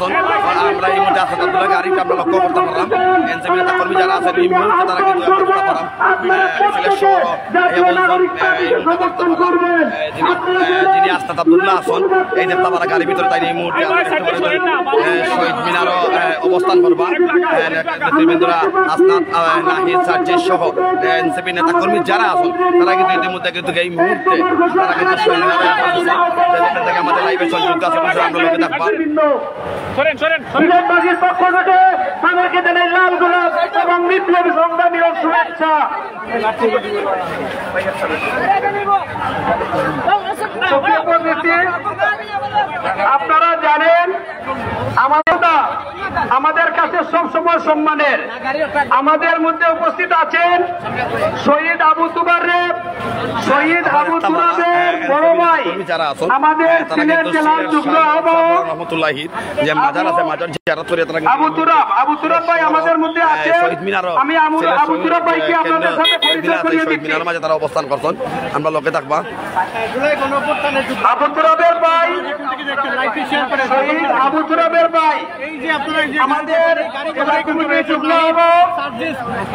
আসন আমরা এই মুহূর্তে আসাদ আব্দুল্লাহ গাড়িটা আমরা লক্ষ্য করতে পারলাম এনসিপি নেতা কর্মী যারা আছেন এই মুহূর্তে তারা কিন্তু যিনি আস্তাদ আব্দুল্লাহ আসন এই দেবতাপাড়া গাড়ির ভিতরে তাই এই মুহূর্তে শহীদ মিনারও অবস্থান করবা নেতৃবৃন্দরা আসনাদ নাহিদ সার্জিস সহ এনসিপি নেতা কর্মী যারা আসন তারা কিন্তু ইতিমধ্যে কিন্তু এই মুহূর্তে তারা কিন্তু শহীদ মিনারে আমাদের লাইভে সংযুক্ত আছে আমরা লোকে দেখবা তাদেরকে জানাই লাল গোলাপ এবং বিপ্লবী সংগ্রামীর শুভেচ্ছা। আপনারা জানেন আমাদের কাছে সবসময় সম্মানের। আমাদের মধ্যে উপস্থিত আছেন শহীদ আবু তুরাবের বড় ভাই আমাদের সিলেট জেলার যুগ্ম আহ্বায়ক আবু তুরাব ভাই আমাদের মধ্যে আছেন। আমি আবু তুরাব ভাইকে আপনাদের সাথে পরিচয় করিয়ে দিচ্ছি। তারা অবস্থান করছেন আমরা লোকে থাকবা আবু তুরাবের ভাই শহীদ আবু তুরাবের ভাই আমাদের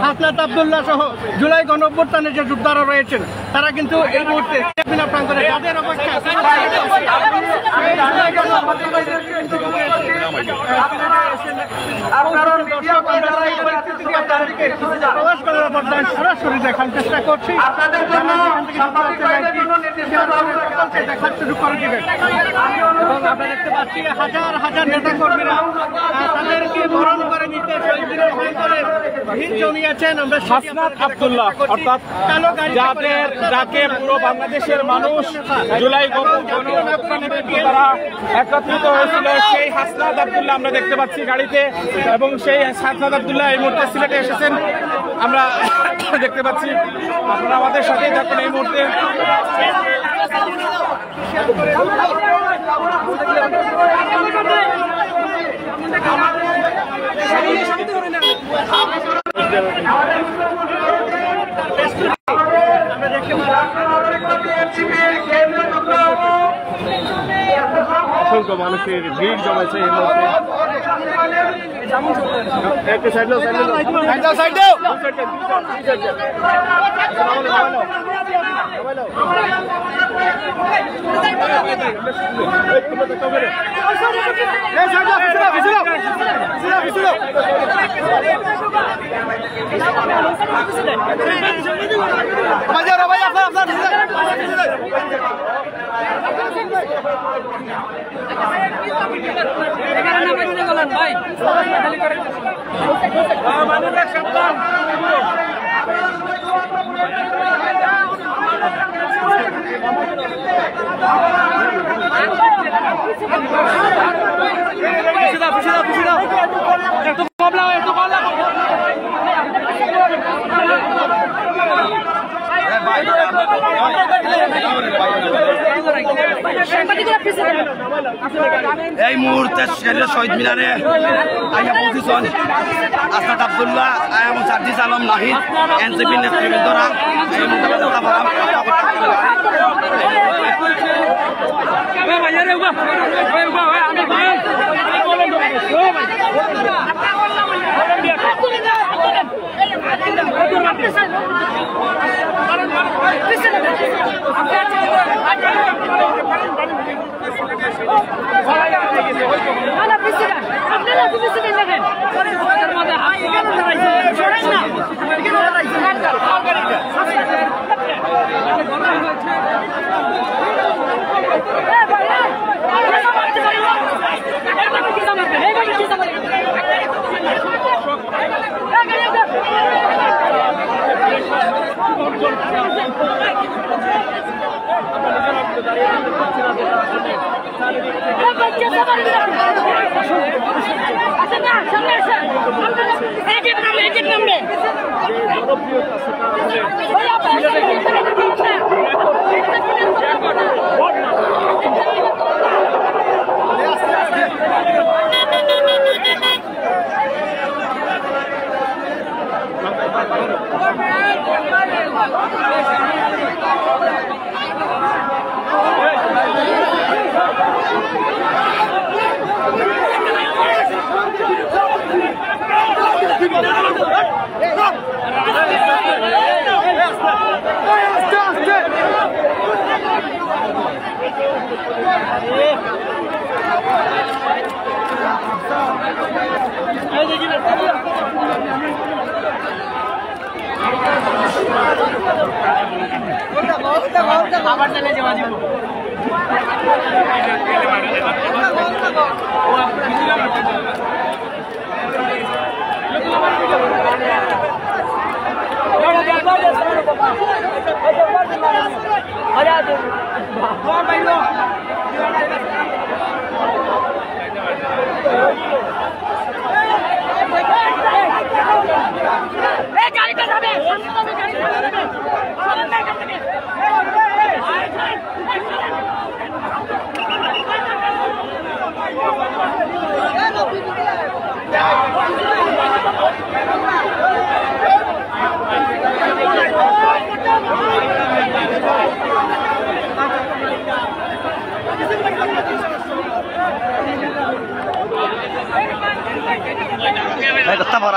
হাসনাত আব্দুল্লাহ সহ জুলাই গণঅভ্যুত্থানের যে যোদ্ধারা রয়েছেন তারা কিন্তু এই মুহূর্তে প্রাঙ্গণে তাদের অবস্থা সরাসরি দেখার চেষ্টা করছি দেখার শুরু করে দিবেন এবং আমরা দেখতে পাচ্ছি হাজার হাজার নেতা কর্মীরা তাদেরকে বরণ করে নিতে ভিড় জমিয়েছেন। আমরা হাসনাত আব্দুল্লাহ অর্থাৎ যাকে পুরো বাংলাদেশের মানুষ জুলাই তারা একত্রিত হয়েছিল সেই হাসনাত আব্দুল্লাহ আমরা দেখতে পাচ্ছি গাড়িতে এবং সেই হাসনাত আব্দুল্লাহ এই মুহূর্তে সিলেটে এসেছেন আমরা দেখতে পাচ্ছি। আপনারা আমাদের সাথেই থাকুন এই মুহূর্তে। অসংখ্য মানুষের ভিড় জমেছে এই মুহূর্তে। এই মুহূর্তে শহীদ মিনারে আইয়া পৌঁছেছেন আসাদ আব্দুল্লাহ এবং সার্জিস আলম নাহিদ এনসিপি নেতৃবৃন্দরা এই মুহূর্তে আবার চলে যাওয়া দিব গাড়িটা যাবে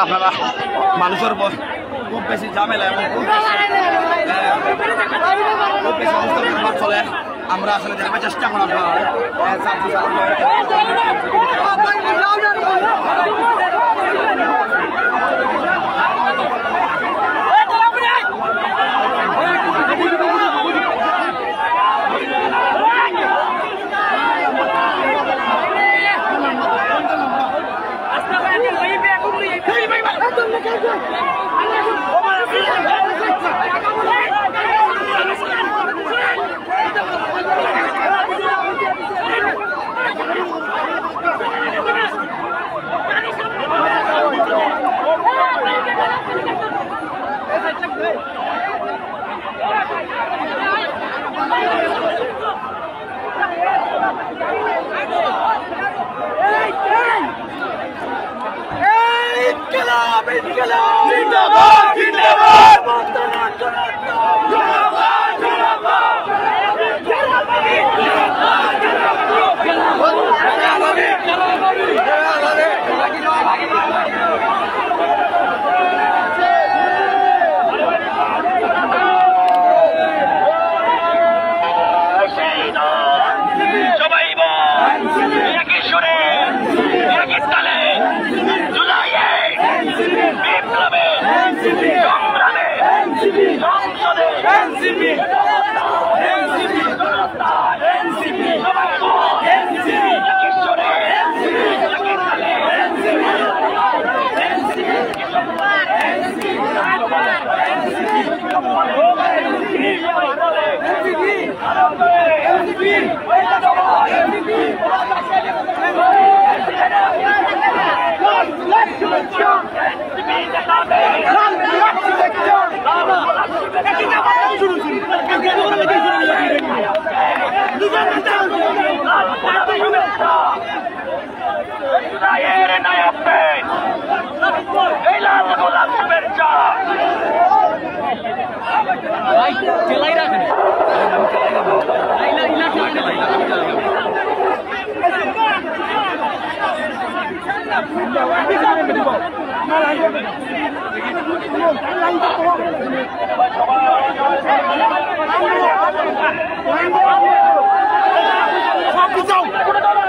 আপনারা মানুষের খুব বেশি ঝামেলা এবং খুব বেশি অবস্থা চলে আমরা আসলে দেখার চেষ্টা করা Come on.